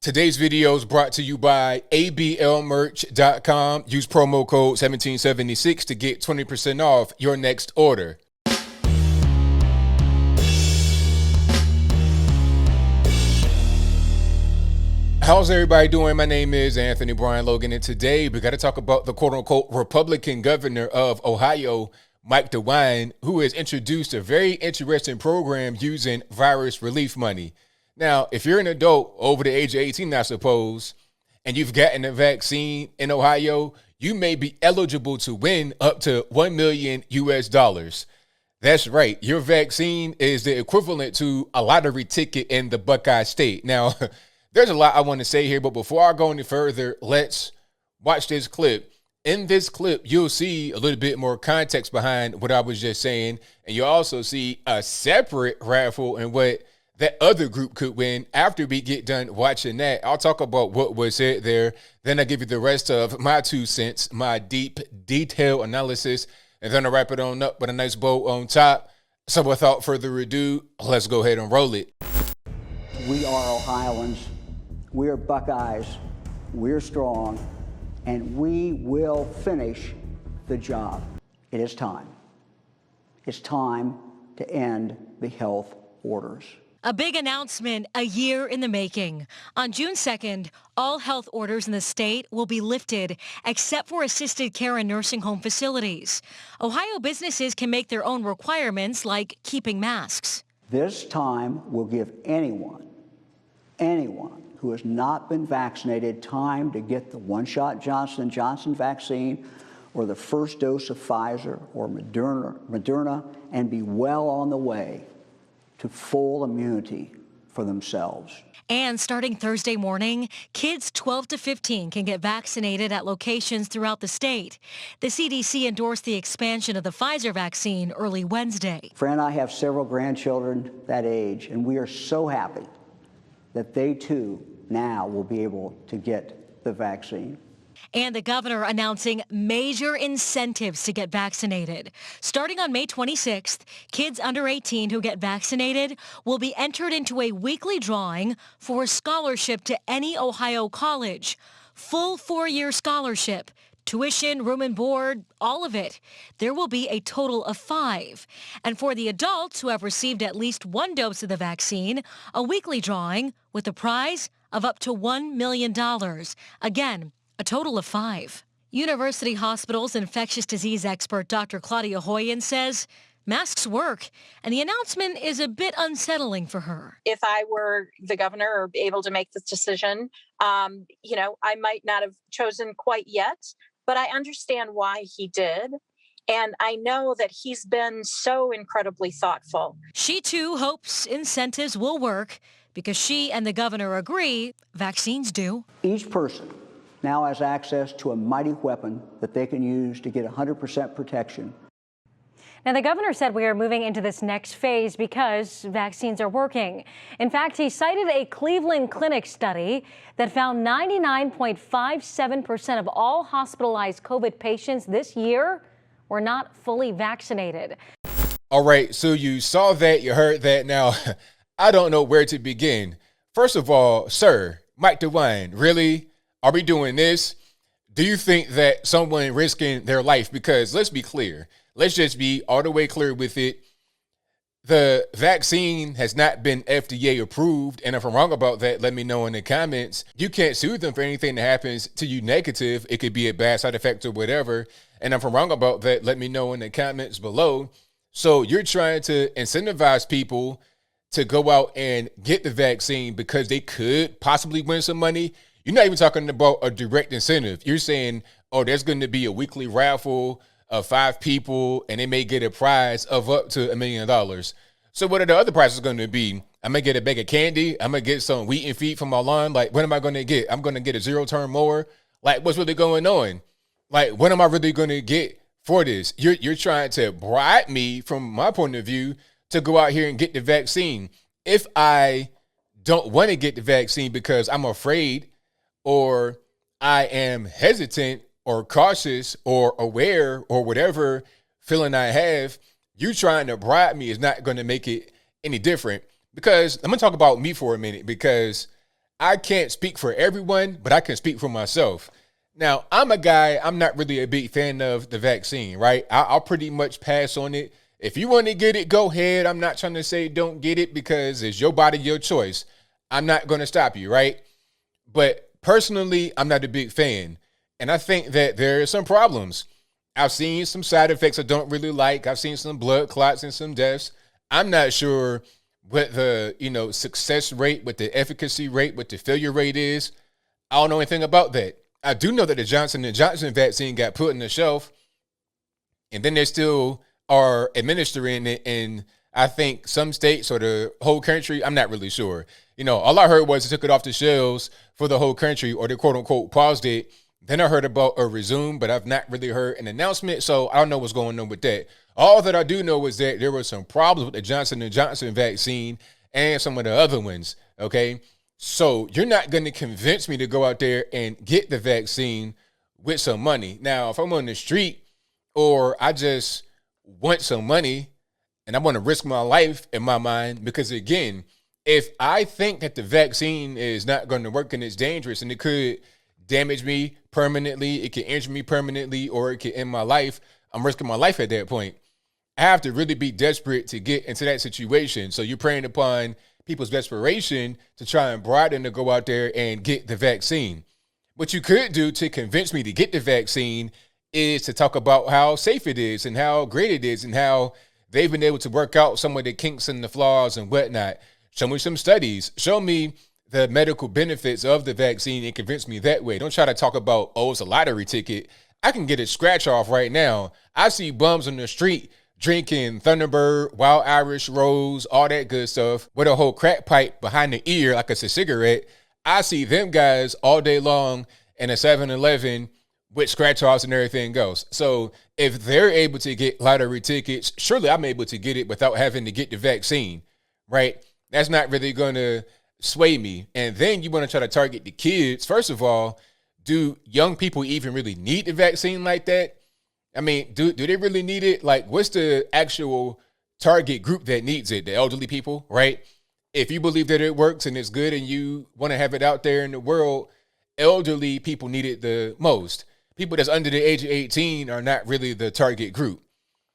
Today's video is brought to you by ablmerch.com. Use promo code 1776 to get 20% off your next order. How's everybody doing? My name is Anthony Brian Logan, and today we got to talk about the quote-unquote Republican governor of Ohio, Mike DeWine, who has introduced a very interesting program using virus relief money. Now, if you're an adult over the age of 18, I suppose, and you've gotten a vaccine in Ohio, you may be eligible to win up to $1 million US. That's right. Your vaccine is the equivalent to a lottery ticket in the Buckeye State. Now, there's a lot I want to say here, but before I go any further, let's watch this clip. In this clip, you'll see a little bit more context behind what I was just saying, and you'll also see a separate raffle and what that other group could win. After we get done watching that, I'll talk about what was said there. Then I'll give you the rest of my 2 cents, my deep, detailed analysis, and then I'll wrap it on up with a nice bow on top. So without further ado, let's go ahead and roll it. We are Ohioans. We are Buckeyes. We're strong. And we will finish the job. It is time. It's time to end the health orders. A big announcement a year in the making. On June 2nd, all health orders in the state will be lifted except for assisted care and nursing home facilities. Ohio businesses can make their own requirements like keeping masks. This time will give anyone who has not been vaccinated time to get the one-shot Johnson & Johnson vaccine or the first dose of Pfizer or Moderna and be well on the way to full immunity for themselves. And starting Thursday morning, kids 12 to 15 can get vaccinated at locations throughout the state. The CDC endorsed the expansion of the Pfizer vaccine early Wednesday. Fran and I have several grandchildren that age, and we are so happy that they too now will be able to get the vaccine. And the governor announcing major incentives to get vaccinated. Starting on May 26th, kids under 18 who get vaccinated will be entered into a weekly drawing for a scholarship to any Ohio college. Full 4-year scholarship. Tuition, room and board, all of it. There will be a total of 5. And for the adults who have received at least 1 dose of the vaccine, a weekly drawing with a prize of up to $1 million. Again, a total of 5. University Hospital's infectious disease expert Dr. Claudia Hoyen says masks work, and the announcement is a bit unsettling for her. If I were the governor or able to make this decision, I might not have chosen quite yet, but I understand why he did. And I know that he's been so incredibly thoughtful. She, too, hopes incentives will work because she and the governor agree vaccines do. Each person now has access to a mighty weapon that they can use to get 100% protection. Now, the governor said we are moving into this next phase because vaccines are working. In fact, he cited a Cleveland Clinic study that found 99.57% of all hospitalized COVID patients this year were not fully vaccinated. All right, so you saw that, you heard that. Now, I don't know where to begin. First of all, sir, Mike DeWine, really? Are we doing this? Do you think that someone risking their life, because let's be clear, let's just be all the way clear with it. The vaccine has not been FDA approved. And if I'm wrong about that, let me know in the comments. You can't sue them for anything that happens to you negative. It could be a bad side effect or whatever. And if I'm wrong about that, let me know in the comments below. So you're trying to incentivize people to go out and get the vaccine because they could possibly win some money. You're not even talking about a direct incentive. You're saying, oh, there's going to be a weekly raffle of 5 people and they may get a prize of up to $1 million. So what are the other prizes going to be? I'm going to get a bag of candy. I'm going to get some wheat and feed from my lawn. Like, what am I going to get? I'm going to get a 0-turn mower. Like, what's really going on? Like, what am I really going to get for this? You're trying to bribe me, from my point of view, to go out here and get the vaccine. If I don't want to get the vaccine because I'm afraid, or I am hesitant or cautious or aware or whatever feeling I have, you trying to bribe me is not going to make it any different. Because I'm going to talk about me for a minute, because I can't speak for everyone, but I can speak for myself. Now, I'm a guy, I'm not really a big fan of the vaccine, right? I'll pretty much pass on it. If you want to get it, go ahead. I'm not trying to say don't get it because it's your body, your choice. I'm not going to stop you, right? But personally, I'm not a big fan. And I think that there are some problems. I've seen some side effects I don't really like. I've seen some blood clots and some deaths. I'm not sure what the, success rate, what the efficacy rate, what the failure rate is. I don't know anything about that. I do know that the Johnson & Johnson vaccine got put on the shelf, and then they still are administering it in, I think, some states or the whole country. I'm not really sure. All I heard was they took it off the shelves for the whole country, or they quote unquote paused it. Then I heard about a resume, but I've not really heard an announcement, so I don't know what's going on with that. All that I do know is that there were some problems with the Johnson & Johnson vaccine and some of the other ones, okay? So you're not going to convince me to go out there and get the vaccine with some money. Now, if I'm on the street or I just want some money and I want to risk my life in my mind, because again, if I think that the vaccine is not going to work and it's dangerous and it could damage me permanently, it could injure me permanently, or it could end my life, I'm risking my life at that point. I have to really be desperate to get into that situation. So you're preying upon people's desperation to try and bribe them to go out there and get the vaccine. What you could do to convince me to get the vaccine is to talk about how safe it is and how great it is and how they've been able to work out some of the kinks and the flaws and whatnot. Show me some studies. Show me the medical benefits of the vaccine and convince me that way. Don't try to talk about, oh, it's a lottery ticket. I can get a scratch off right now. I see bums on the street drinking Thunderbird, Wild Irish Rose, all that good stuff with a whole crack pipe behind the ear like it's a cigarette. I see them guys all day long in a 7-Eleven with scratch offs and everything else. So if they're able to get lottery tickets, surely I'm able to get it without having to get the vaccine, right? That's not really going to sway me. And then you want to try to target the kids. First of all, do young people even really need the vaccine like that? I mean, do they really need it? Like, what's the actual target group that needs it? The elderly people, right? If you believe that it works and it's good and you want to have it out there in the world, elderly people need it the most. People that's under the age of 18 are not really the target group.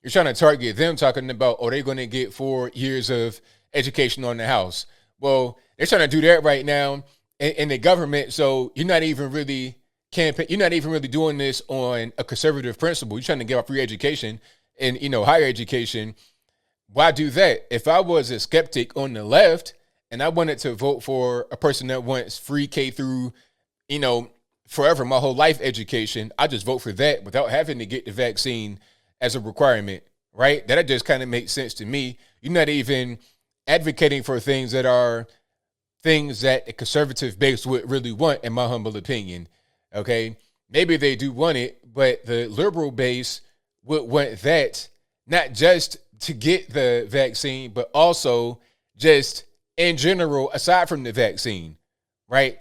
You're trying to target them talking about, oh, they're going to get 4 years of education on the house. Well, they're trying to do that right now in the government, so you're not even really doing this on a conservative principle. You're trying to give out free education and, higher education. Why do that? If I was a skeptic on the left and I wanted to vote for a person that wants free K through, forever, my whole life education, I just vote for that without having to get the vaccine as a requirement, right? That just kind of makes sense to me. You're not even advocating for things that are things that a conservative base would really want, in my humble opinion. Okay, maybe they do want it, but the liberal base would want that not just to get the vaccine, but also just in general, aside from the vaccine, right?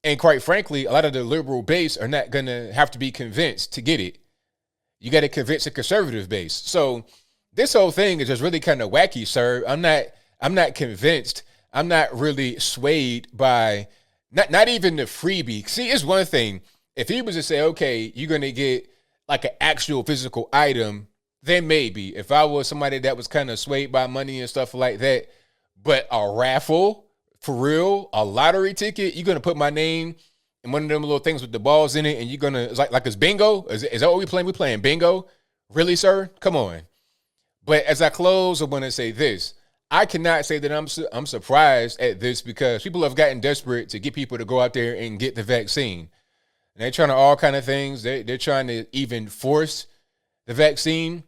And quite frankly, a lot of the liberal base are not going to have to be convinced to get it. You got to convince a conservative base. So this whole thing is just really kind of wacky, sir. I'm not convinced. I'm not really swayed by not even the freebie. See, it's one thing. If he was to say, okay, you're going to get like an actual physical item, then maybe. If I was somebody that was kind of swayed by money and stuff like that, but a raffle, for real, a lottery ticket, you're going to put my name in one of them little things with the balls in it, and you're going to, it's like it's bingo? Is that what we playing? We playing bingo? Really, sir? Come on. But as I close, I want to say this. I cannot say that I'm surprised at this, because people have gotten desperate to get people to go out there and get the vaccine. And they're trying to all kind of things. They're trying to even force the vaccine.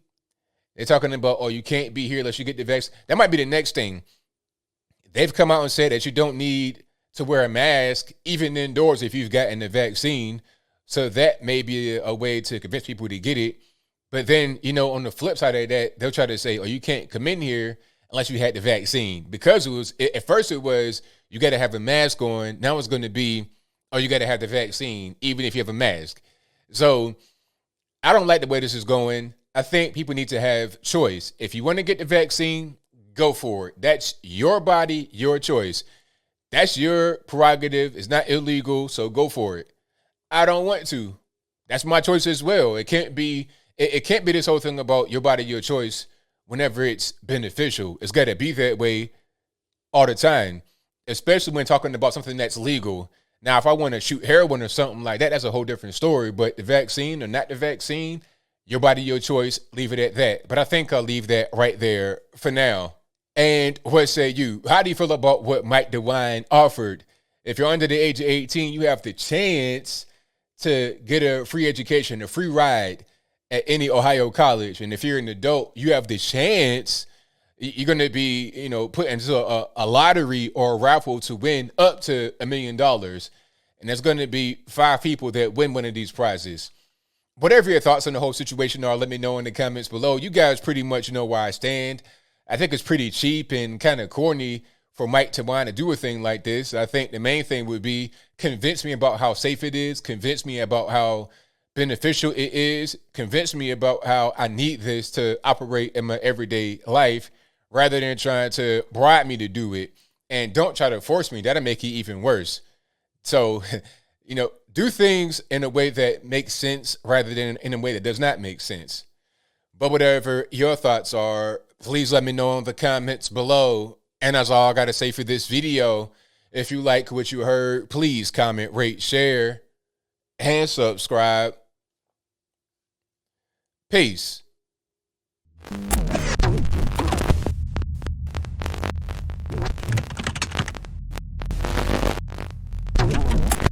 They're talking about, oh, you can't be here unless you get the vaccine. That might be the next thing. They've come out and said that you don't need to wear a mask, even indoors, if you've gotten the vaccine. So that may be a way to convince people to get it. But then, on the flip side of that, they'll try to say, oh, you can't come in here unless you had the vaccine. Because at first it was, you got to have a mask on. Now it's going to be, oh, you got to have the vaccine, even if you have a mask. So I don't like the way this is going. I think people need to have choice. If you want to get the vaccine, go for it. That's your body, your choice. That's your prerogative. It's not illegal, so go for it. I don't want to. That's my choice as well. It can't be. It can't be this whole thing about your body, your choice. Whenever it's beneficial, it's got to be that way all the time. Especially when talking about something that's legal. Now, if I want to shoot heroin or something like that, that's a whole different story. But the vaccine or not the vaccine, your body, your choice. Leave it at that. But I think I'll leave that right there for now. And what say you? How do you feel about what Mike DeWine offered? If you're under the age of 18, you have the chance to get a free education, a free ride at any Ohio college. And if you're an adult, you have the chance, you're going to be, put into a lottery or a raffle to win up to $1 million. And there's going to be 5 people that win one of these prizes. Whatever your thoughts on the whole situation are, let me know in the comments below. You guys pretty much know where I stand. I think it's pretty cheap and kind of corny for Mike DeWine to do a thing like this. I think the main thing would be convince me about how safe it is, convince me about how beneficial it is, convince me about how I need this to operate in my everyday life rather than trying to bribe me to do it. And don't try to force me. That'll make it even worse. So, do things in a way that makes sense rather than in a way that does not make sense. But whatever your thoughts are, please let me know in the comments below. And that's all I got to say for this video. If you like what you heard, please comment, rate, share, and subscribe. Peace.